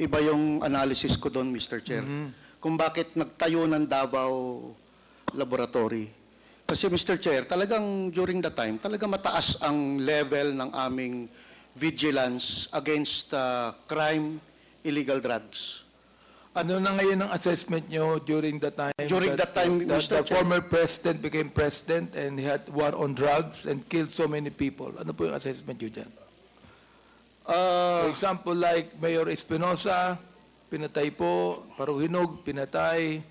iba yung analysis ko doon, Mr. Chair. Kung bakit nagtayo ng Davao Laboratory. Kasi Mr. Chair, talagang during the time, talaga mataas ang level ng aming vigilance against crime, illegal drugs. Ano na ngayon ang assessment nyo during the time During that time, that Mr. the Chair. former president became president and he had war on drugs and killed so many people? Ano po yung assessment nyo dyan? For example, like Mayor Espinosa, pinatay po, Paruhinog, pinatay,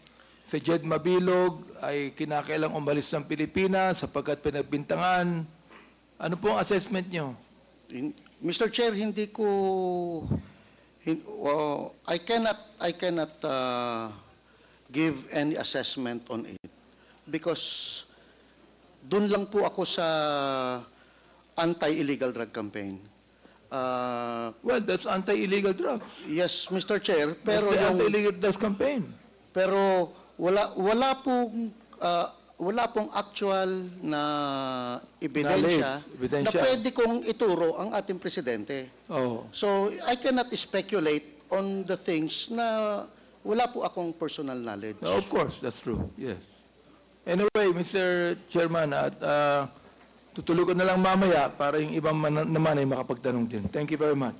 si Jed Mabilog ay kinakailang umalis ng Pilipinas sapagkat pinagbintangan. Ano po ang assessment nyo? Mr. Chair, hindi ko I cannot give any assessment on it because dun lang po ako sa anti-illegal drug campaign. Well, that's anti-illegal drugs. Yes, Mr. Chair, pero That's the yung anti-illegal drugs campaign. pero wala pong actual na ebidensya Ebidensya. na pwede kong ituro ang ating presidente. Oh. So, I cannot speculate on the things na wala po akong personal knowledge. No, of course, that's true. Yes. Anyway, Mr. Chairman, at tutulog ko na lang mamaya para yung ibang naman ay makapagtanong din. Thank you very much.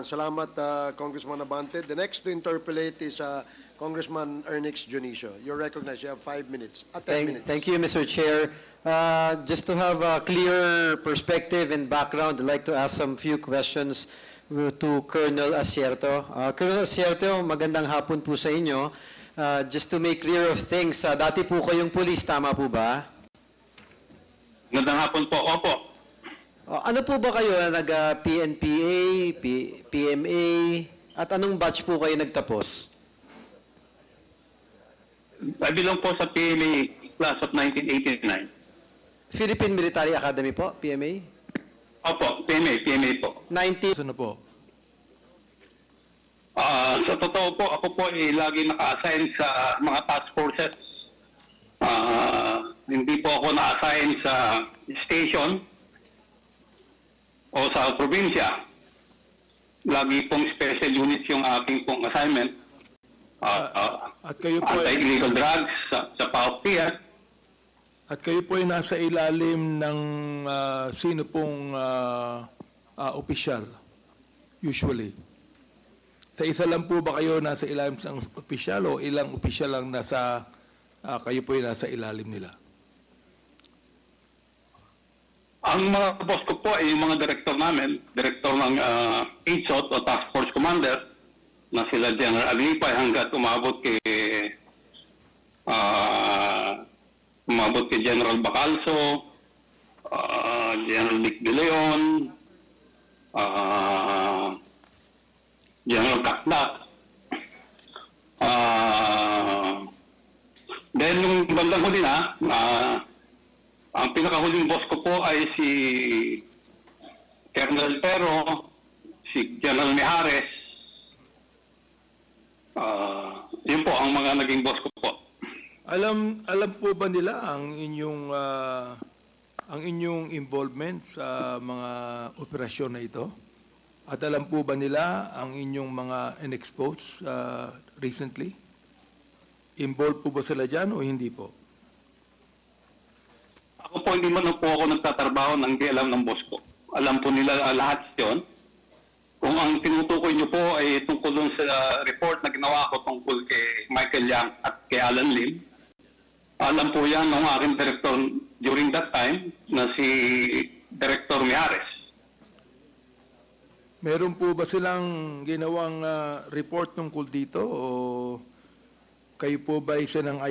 Salamat, Congressman Abante. The next to interpolate is Congressman Ernix Junicio. You're recognized. You have 5 minutes. 10 minutes. Thank you, Mr. Chair. Just to have a clear perspective and background, I'd like to ask some few questions to Colonel Asierto. Colonel Asierto, magandang hapon po sa inyo. Just to make clear of things, dati po kayong pulis, tama po ba? Magandang hapon po. Opo. Ano po ba kayo? Nag-PNPA, PMA, at anong batch po kayo nagtapos? I belong po sa PMA class of 1989. Philippine Military Academy po, PMA? Opo, PMA po. 19... Ano po? Sa totoo po, ako po ay lagi naka-assign sa mga task forces. Hindi po ako na-assign sa station o sa probinsya. Lagi pong special unit yung aking pong assignment. At kayo po Anti-illegal drugs sa PAOP. At kayo po ay nasa ilalim ng sino pong opisyal, usually? Sa isa lang po ba kayo nasa ilalim ng opisyal o ilang opisyal lang nasa, kayo po ay nasa ilalim nila? Ang mga boss ko po ay yung mga director namin, director ng HOT o Task Force Commander, na sila General Alipay hanggat umabot kay General Bacalso, General Dick De Leon, General Kakdak. Then yung bandang huli na, ang pinakahuling boss ko po ay si Colonel Pero, si General Mijares. Yun po ang mga naging boss ko po. Alam po ba nila ang inyong involvement sa mga operasyon na ito? At alam po ba nila ang inyong mga in-expose recently? Involved po ba sila dyan o hindi po? Ako po, hindi man po ako nagtatrabaho ng di alam ng boss ko. Alam po nila lahat yon. Kung ang tinutukoy niyo po ay tungkol dun sa report na ginawa ko tungkol kay Michael Yang at kay Alan Lim, alam po yan ng aking director during that time na si Director Mijares. Meron po ba silang ginawang report tungkol dito o kayo po ba sinang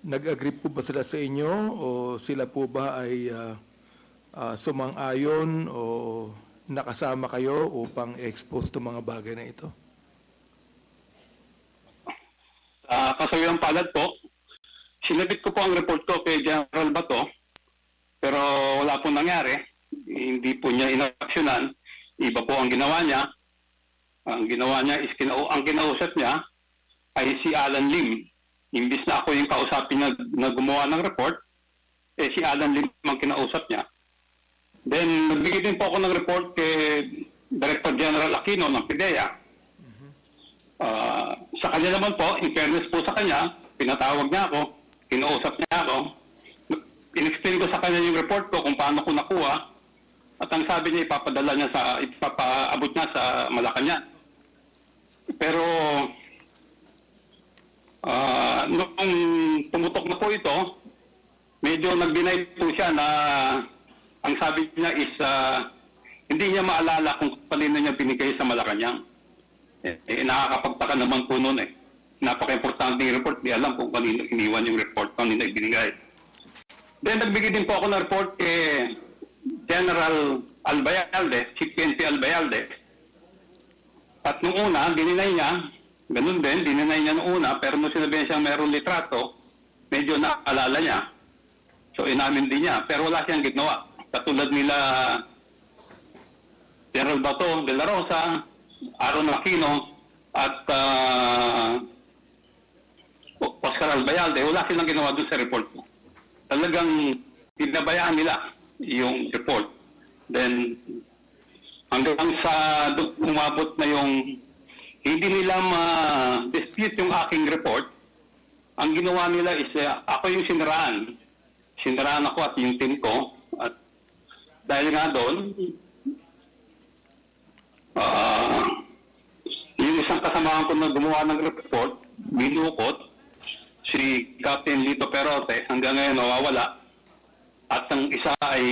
nag-agree po ba sila sa inyo o sila po ba ay sumang-ayon o nakasama kayo upang expose itong mga bagay na ito? Kasayang palad po, sinabit ko po ang report ko kay General Bato, pero wala pong nangyari. Hindi po niya inaksyonan. Iba po ang ginawa niya. Ang ginawa niya is ang kinausap niya ay si Alan Lim. Imbis na ako yung kausapin na gumawa ng report, si Alan Lim ang kinausap niya. Then, nagbigay din po ako ng report kay Director General Aquino ng PIDEA. Sa kanya naman po, in fairness po sa kanya, pinatawag niya ako, kinausap niya ako, in-explain ko sa kanya yung report ko kung paano ko nakuha, at ang sabi niya, ipapaabot niya sa Malacanang. Pero, nung pumutok na po ito, medyo nag-deny po siya na ang sabi niya is hindi niya maalala kung kanino niya binigay sa Malacanang. Nakakapagtaka naman po noon eh. Napaka-importante yung report, di alam kung kanino iniwan yung report, kanino ibinigay. Then nagbigay din po ako ng report kay General Albayalde, Chief PNP Albayalde. At nung una, dininay niya, ganun din, dininay niya nung una, pero nung sinabihan siya mayroong litrato, medyo naalala niya. So inamin din niya, pero wala siyang ginawa. Katulad nila General Bato de la Rosa, Aaron Aquino, at Oscar Albayalde, wala silang ginawa doon sa report ko. Talagang tinabayaan nila yung report. Then, hanggang sa umabot na yung hindi nila ma-dispute yung aking report, ang ginawa nila is ako yung siniraan. Siniraan ako at yung team ko. At dahil nga doon, yung isang kasamahan ko na gumawa ng report, binukot, si Captain Lito Perote, hanggang ngayon nawawala. At ang isa ay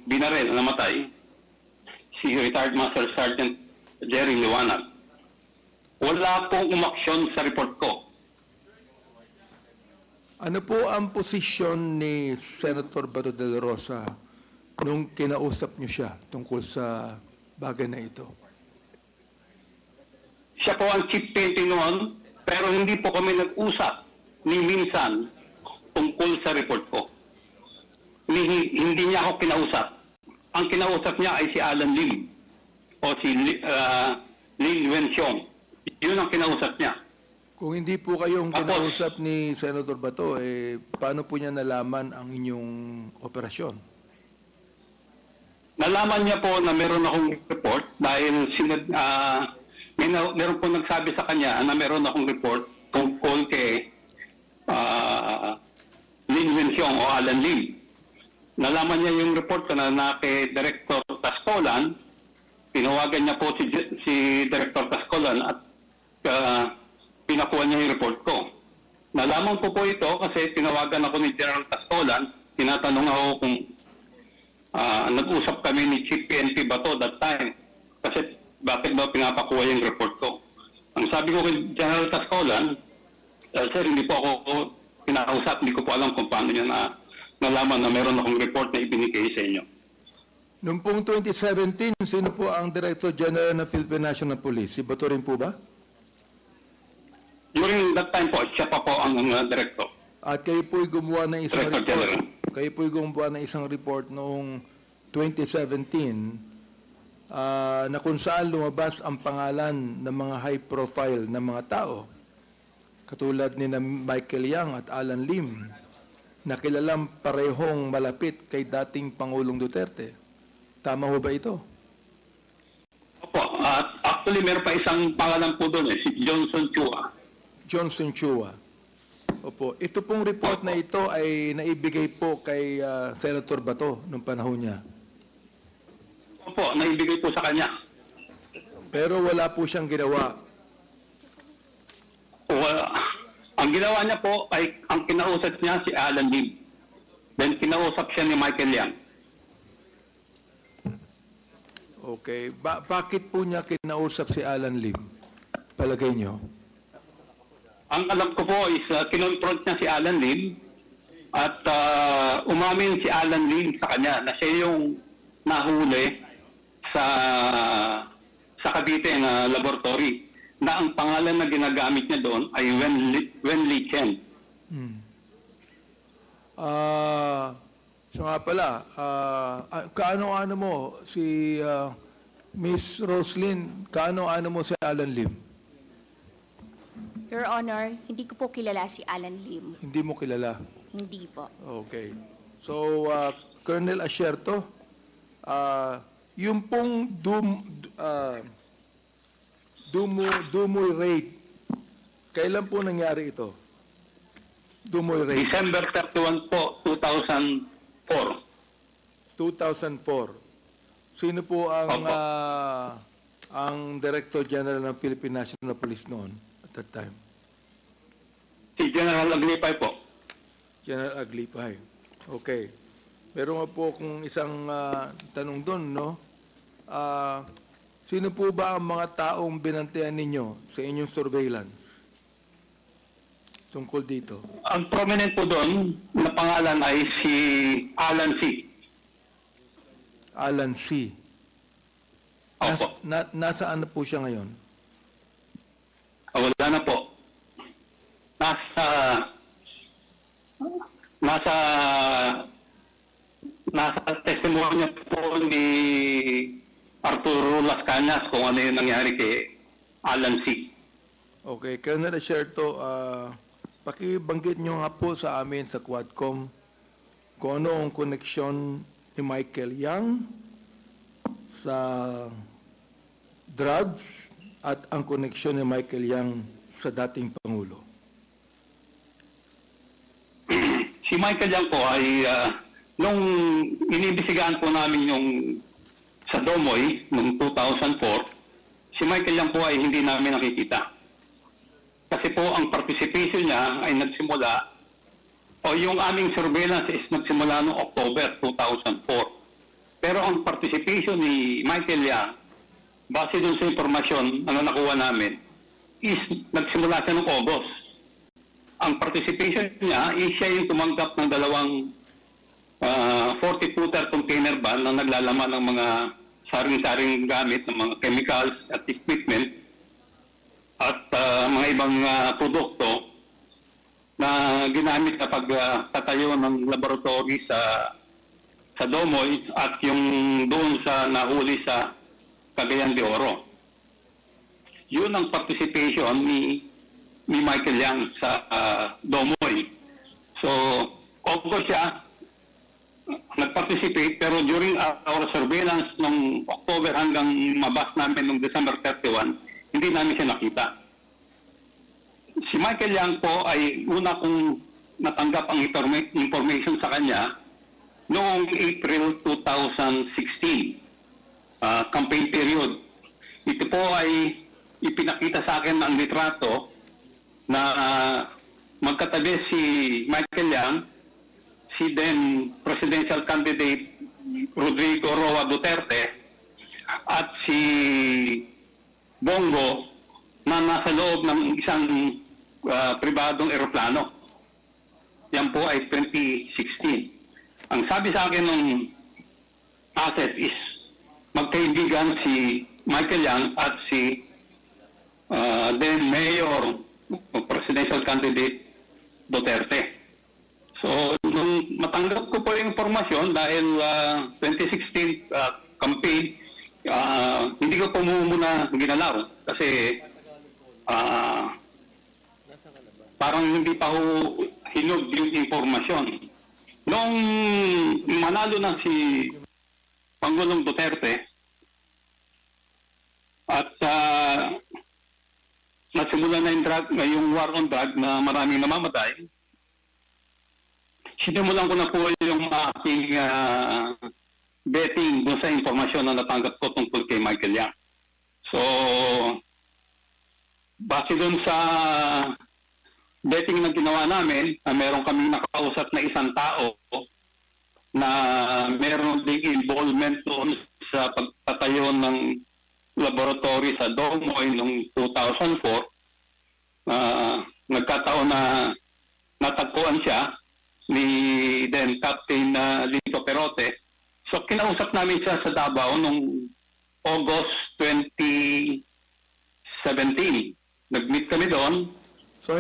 binaril, namatay, si retired Master Sergeant Jerry Liwanag. Wala pong umaksyon sa report ko. Ano po ang posisyon ni Senator Bato de la Rosa nung kinausap niyo siya tungkol sa bagay na ito? Siya po ang chief painting noon, pero hindi po kami nag-usap ni minsan tungkol sa report ko. Hindi niya ako kinausap. Ang kinausap niya ay si Alan Lim o si Lin Wenxiong. Yun ang kinausap niya. Kung hindi po kayong Tapos, kinausap ni Senator Bato, paano po niya nalaman ang inyong operasyon? Nalaman niya po na meron akong report dahil meron po nagsabi sa kanya na meron akong report tungkol kay Lin Wenxiong o Alan Lim. Nalaman niya yung report ko na kay Director Tascolan. Tinawagan niya po si Director Tascolan at pinakuha niya yung report ko. Nalaman ko po ito kasi tinawagan ako ni General Tascolan. Tinatanong ako kung nag-usap kami ni Chief PNP Bato that time. Kasi bakit daw pinapakuha yung report ko. Ang sabi ko kay General Tascolan, sir, hindi po ako pinakausap, hindi ko po alam kung paano niya nalaman na meron akong report na ibinigay sa inyo. Noong pong 2017, sino po ang Director General ng Philippine National Police? Si Bato rin po ba? During that time po, siya pa po ang director. At kayo po'y gumawa ng isang Director report. General. Kayo po'y gumawa ng isang report noong 2017 na kung saan lumabas ang pangalan ng mga high profile na mga tao katulad ni Michael Yang at Alan Lim na kilalang parehong malapit kay dating Pangulong Duterte. Tama ho ba ito? Opo, at actually meron pa isang pangalan po doon si Johnson Chua. Johnson Chua. Opo, ito pong report na ito ay naibigay po kay Senator Bato noong panahon niya. Opo, naibigay po sa kanya. Pero wala po siyang ginawa. Ang ginawa niya po ay ang kinausap niya si Alan Lim. Then kinausap siya ni Michael Yang. Okay. Bakit po niya kinausap si Alan Lim? Palagay niyo? Ang alam ko po is kinonfront niya si Alan Lim at umamin si Alan Lim sa kanya na siya yung nahuli sa Cavite na laboratory na ang pangalan na ginagamit niya doon ay Wen Li Chen. So nga pala, kaano-ano mo si Miss Roslyn, kaano-ano mo si Alan Lim? Your Honor, hindi ko po kilala si Alan Lim. Hindi mo kilala? Hindi po. Okay. So, Colonel Asierto, yung pong Dumoy raid. Kailan po nangyari ito? Dumoy raid. December 31 po, 2004. 2004. Sino po ang Opo. ang Director General ng Philippine National Police noon at that time? Si General Aglipay po. General Aglipay. Okay. Meron nga po kung isang tanong doon, no? Sino po ba ang mga taong binantayan ninyo sa inyong surveillance? Tungkol dito. Ang prominent po doon na pangalan ay si Alan C. Alan C. Opo. Nasaan na po siya ngayon? Wala na po. Nasa testimonya po ni Arturo Las Cañas kung ano yung nangyari kay Alan C. Okay, Colonel Asierto, pakibanggit nyo nga po sa amin sa Quadcom kung ano ang koneksyon ni Michael Yang sa drugs at ang koneksyon ni Michael Yang sa dating Pangulo. Si Michael Yang po ay nung iniimbestigahan po namin yung sa Domoy noong 2004, si Michael Yang po ay hindi namin nakikita. Kasi po ang participation niya ay nagsimula o yung aming surveillance is nagsimula noong October 2004. Pero ang participation ni Michael Yang, base dun sa informasyon na nakuha namin, is nagsimula siya noong August. Ang participation niya is siya yung tumanggap ng dalawang 40-footer container van na naglalaman ng mga saring-saring gamit ng mga chemicals at equipment at mga ibang produkto na ginamit sa pagtatayo ng laboratory sa Domoy at yung doon sa nahuli sa Cagayan de Oro. Yun ang participation ni Michael Yang sa Domoy. So, August siya nag-participate, pero during our surveillance nung October hanggang mabas namin nung December 31, hindi namin siya nakita. Si Michael Yang po ay una kong natanggap ang information sa kanya noong April 2016, campaign period. Ito po ay ipinakita sa akin ng litrato na magkatabi si Michael Yang, si then presidential candidate Rodrigo Roa Duterte at si Bongo na nasa loob ng isang pribadong eroplano. Yan po ay 2016. Ang sabi sa akin ng asset is magkaibigan si Michael Yang at si then Mayor presidential candidate Duterte. So, nung matanggap ko po yung informasyon dahil 2016 campaign, hindi ko po muna ginalaw kasi parang hindi pa ho hinog yung informasyon. Nung manalo na si Pangulong Duterte at nasimula na yung war on drug na maraming namamatay, sinimulan ko na po yung aking betting doon sa informasyon na natanggap ko tungkol kay Michael Yang. So, base doon sa betting na ginawa namin, meron kaming nakausap na isang tao na meron ding involvement doon sa pagtatayo ng laboratory sa Domoy noong 2004. Nagkataon na natagpuan siya ni then Captain Lito Perote. So kinausap namin siya sa Davao noong August 2017. Nag-meet kami doon. So,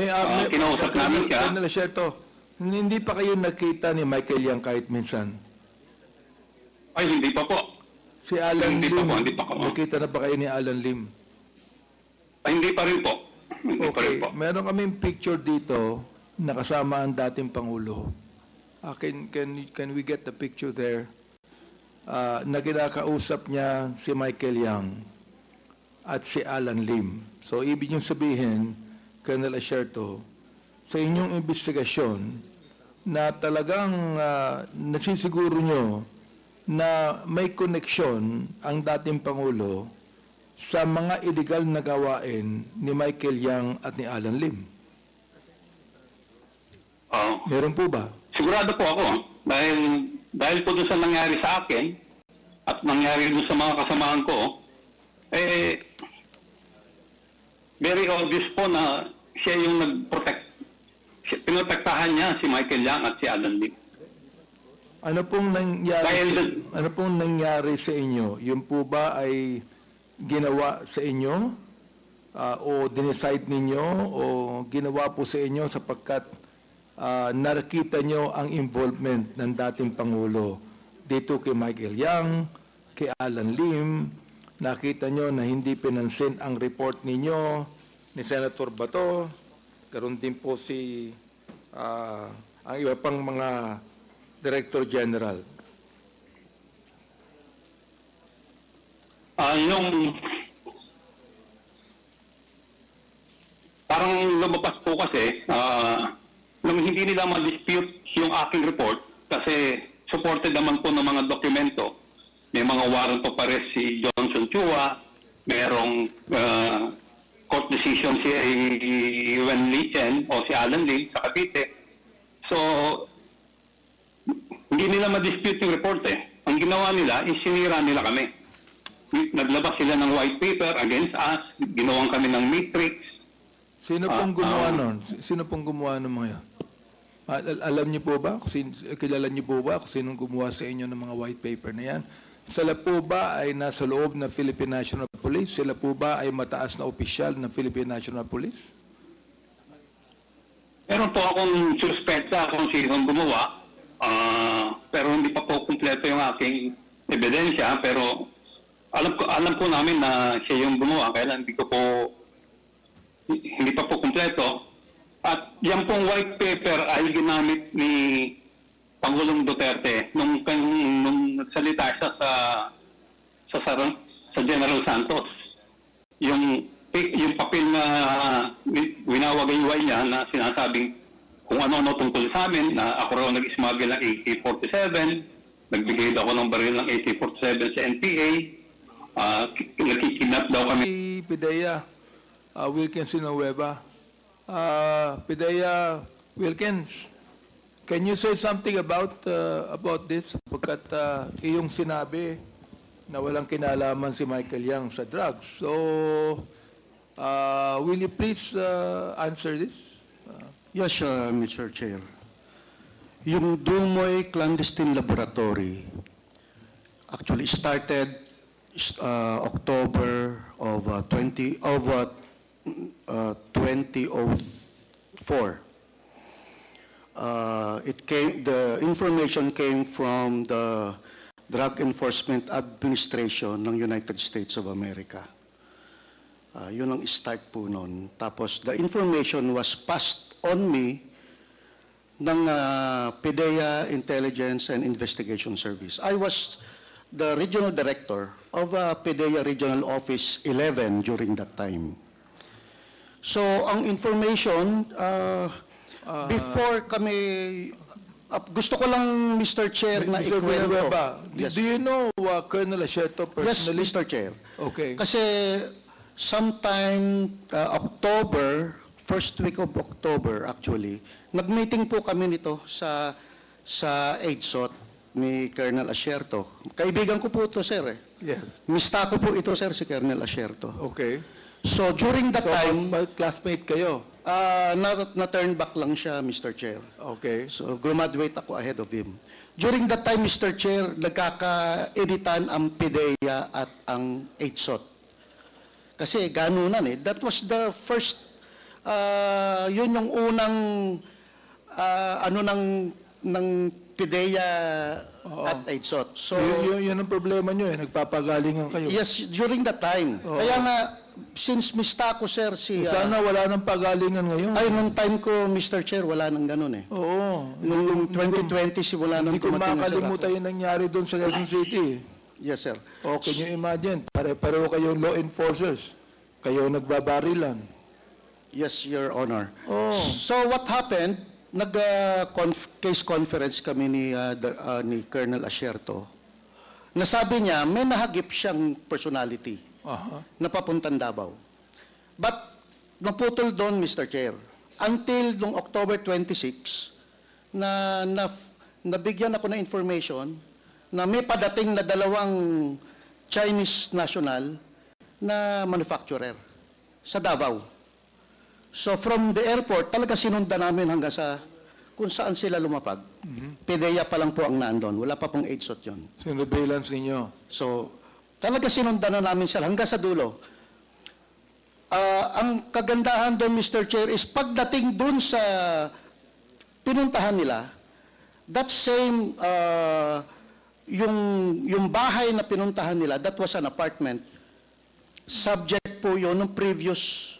kinausap namin siya. Colonel Asierto, hindi pa kayo nakita ni Michael Yang kahit minsan? Ay, hindi pa po. Si Alan Hindi Lim, pa po. nakita na ba kayo ni Alan Lim? Ay, hindi pa rin po. Hindi pa rin Okay, po. meron kaming picture dito na kasama ang dating Pangulo. Can we get the picture there? Na kinakausap niya si Michael Yang. at si Alan Lim. So, ibig niyong sabihin, Colonel Asierto, sa inyong investigasyon, na talagang nasisiguro nyo na may koneksyon ang dating Pangulo sa mga illegal na gawain ni Michael Yang at ni Alan Lim. Meron po ba? Sigurado po ako dahil po doon sa nangyari sa akin at nangyari doon sa mga kasamahan ko, very obvious po na siya yung pinotektahan niya si Michael Yang at si Alan Lim. Ano pong nangyari sa inyo? Yun po ba ay ginawa sa inyo o dinicide ninyo o ginawa po sa inyo sapagkat nakita nyo ang involvement ng dating Pangulo dito kay Michael Yang, kay Alan Lim, nakita nyo na hindi pinansin ang report ninyo ni Senator Bato, karon din po si ang iba pang mga Director General. Yung parang lumabas po kasi nung hindi nila ma-dispute yung aking report kasi supported naman po ng mga dokumento. May mga warrant of arrest si Johnson Chua, merong court decision si Wen Lichen o si Alan Lim sa Cavite. So, hindi nila ma-dispute yung report eh. Ang ginawa nila is sinira nila kami. Naglabas sila ng white paper against us, ginawan kami ng matrix. Sino pong gumawa nun? Sino pong gumawa ng mga yan? Alam niyo po ba? Kilala niyo po ba kung sinong gumawa sa inyo ng mga white paper na yan? Sila po ba ay nasa loob ng Philippine National Police? Sila po ba ay mataas na opisyal ng Philippine National Police? Meron po akong suspecta kung sinong gumawa, pero hindi pa po kumpleto yung aking ebidensya, pero alam po namin na siya yung gumawa, kaya hindi pa po kumpleto. At yan pong white paper ay ginamit ni Pangulong Duterte nung nagsalita siya sa General Santos. Yung papel na winawagayway niya na sinasabing kung ano-ano tungkol sa amin, na ako raw nag-smuggle ng AK-47, nagbigay daw ako ng baril ng AK-47 sa NPA, nakikidnap daw kami. Pidea Wilkins Villanueva. Pidea Wilkins, can you say something about this? Pagkat iyong sinabi na walang kinalaman si Michael Yang sa drugs. So, will you please answer this? Yes, Mr. Chair. Yung Dumoy Clandestine Laboratory actually started October of 2004. The information came from the Drug Enforcement Administration ng United States of America. Yun ang start po nun. Tapos the information was passed on me ng PDEA Intelligence and Investigation Service. I was the regional director of PDEA Regional Office 11 during that time. So ang information, before kami, gusto ko lang, Mr. Chair, na Mr. ikwento. Villanueva, Yes. do you know Colonel Asierto Yes, personally? Mr. Chair. Okay. Kasi sometime October, first week of October actually, nag-meeting po kami nito sa EDSOT ni Colonel Asierto. Kaibigan ko po ito, sir. Yes. Mista ko po ito, sir, si Colonel Asierto. Okay. So during that So, time, classmate kayo? na-turn back lang siya, Mr. Chair. Okay. So graduate ako ahead of him. During that time, Mr. Chair, nagkaka-editan ang PDEA at ang EDSOT. Kasi ganunan eh. That was the first, yun yung unang, ng PDEA Oo. at EDSOT. So, Yun ang problema nyo eh, nagpapagalingan kayo. yes, during that time. Oo. Kaya nga, since mista ko, sir, Sana wala nang pagalingan ngayon. ay, nung time ko, Mr. Chair, wala nang ganun eh. Oo. Nung 2020, wala nang Hindi ko dumating na sir. makakalimutan yung nangyari doon sa Quezon City. Yes, sir. O can you imagine, pare-pareho kayong law enforcers. Kayo nagbabarilan. Yes, Your Honor. Oh. So what happened, case conference kami ni Colonel Asierto. Nasabi niya, may nahagip siyang personality Aha. na papuntang Davao. But naputol doon, Mr. Chair. Until noong October 26, nabigyan ako ng information na may padating na 2 Chinese national na manufacturer sa Davao. So from the airport, talaga sinundan namin hanggang sa kung saan sila lumapag. PDEA pa lang po ang naandon. Wala pa pong AIDSOT yun. Surveillance ninyo. So, talaga sinundan na namin sila hanggang sa dulo. Ang kagandahan doon, Mr. Chair, is pagdating doon sa pinuntahan nila, that same, yung bahay na pinuntahan nila, that was an apartment. Subject po yun ng previous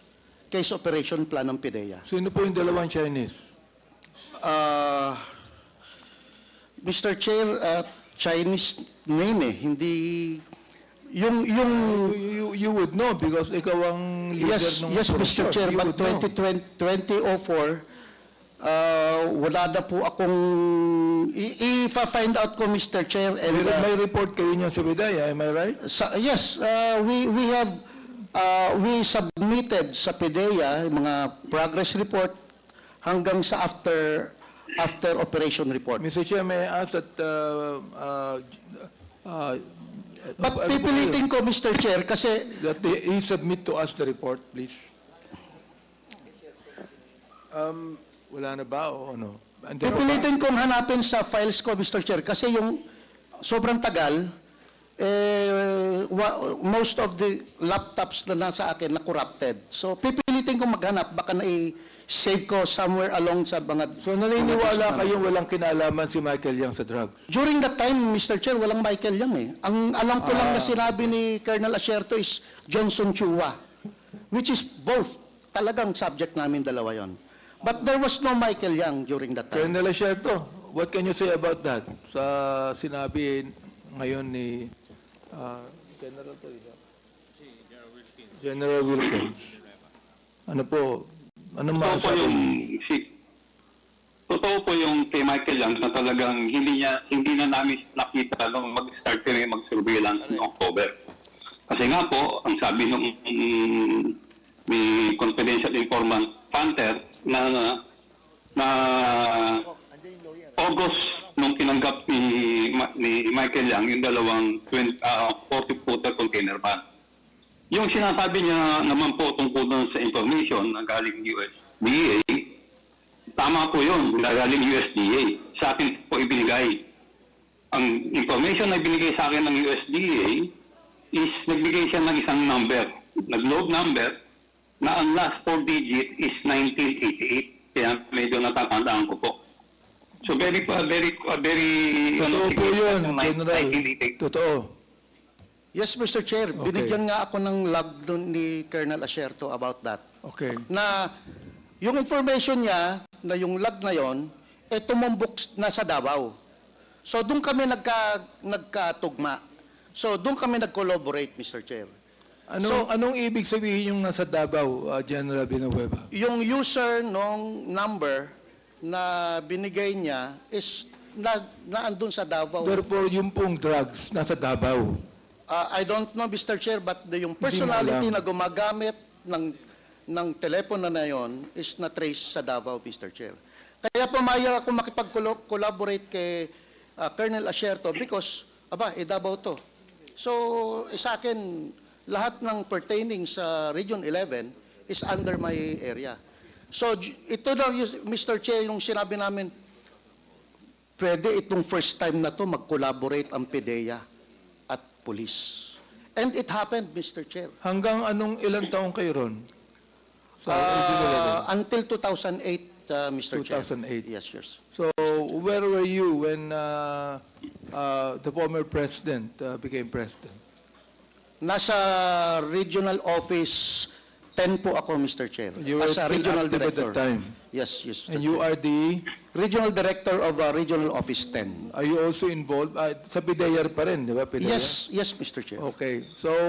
case operation plan ng PDEA. Sino po yung 2 Chinese? Mr. Chair, Chinese name hindi You would know because ikaw ang leader ng yes, Mr. operasyon. Chair, You but would know. 2004, wala na po akong i-find out ko, Mr. Chair, and May report kayo niya sa PDEA, am I right? yes, we submitted sa PDEA yung mga progress report hanggang sa after operation report. Mr. Chair, may I ask that But pipilitin ko, Mr. Chair, kasi that he submit to us the report, please. Wala na ba o ano? And then- pipilitin kong hanapin sa files ko, Mr. Chair, kasi yung sobrang tagal, most of the laptops na nasa akin na corrupted. So pipilitin kong maghanap, baka na-save ko somewhere along sa mga... So naniniwala kayong walang kinalaman si Michael Yang sa drugs? During that time, Mr. Chair, walang Michael Yang eh. Ang alam ko lang na sinabi ni Colonel Asierto is Johnson Chua, which is both. Talagang subject namin dalawa yon. But there was no Michael Yang during that time. Colonel Asierto, what can you say about that? Sa sinabi ngayon ni General Wilkins. Ano po? Ano masasabi? Totoo po yung kay Michael Yang na talagang hindi na namin nakita nung mag-start kami mag-surveillance noong October. Kasi nga po, ang sabi nung may confidential informant Panther na August nung tinanggap ni Michael Yang yung 40-footer container van. Yung sinasabi niya naman po tungkol doon sa information na galing USDA, tama po yun, galing USDA. Sa akin po ibinigay. Ang information na ibinigay sa akin ng USDA is nagbigay siya ng isang number, nag-load number, na ang last 4 digit is 1988. Kaya medyo natatandaan ko po. So very Totoo po yun, General. 1988. Totoo. Yes, Mr. Chair. Okay. Binigyan nga ako ng log doon ni Colonel Asierto about that. Okay. Na yung information niya, na yung log na yon, tumumbok na sa Davao. So doon kami nagkatugma. So doon kami nag-collaborate, Mr. Chair. Anong ibig sabihin yung nasa Davao, General Villanueva? Yung user nung number na binigay niya is naandun sa Davao. Therefore, yung pong drugs nasa Davao. I don't know, Mr. Chair, but yung personality Hindi mo na alam. gumagamit ng telepono na yon is na-trace sa Davao, Mr. Chair. Kaya pumayag ako makipag-collaborate kay Colonel Asierto because, Davao to. So, sa akin, lahat ng pertaining sa Region 11 is under my area. So, ito daw, Mr. Chair, yung sinabi namin, pwede itong first time na to mag-collaborate ang PDEA at police. And it happened, Mr. Chair. Hanggang ilang taong kayo ron? Sa Until 2008, Mr. Chair. 2008. Yes, yes. So, where were you when the former president became president? Nasa regional office 10 po ako, Mr. Chair. You were as a still regional active at director. that time. Yes, yes. Mr. And you Chair. are the, Regional Director of Regional Office 10. are you also involved, sa PIDEA pa rin, di ba? PIDEA? Yes, yes, Mr. Chair. Okay, so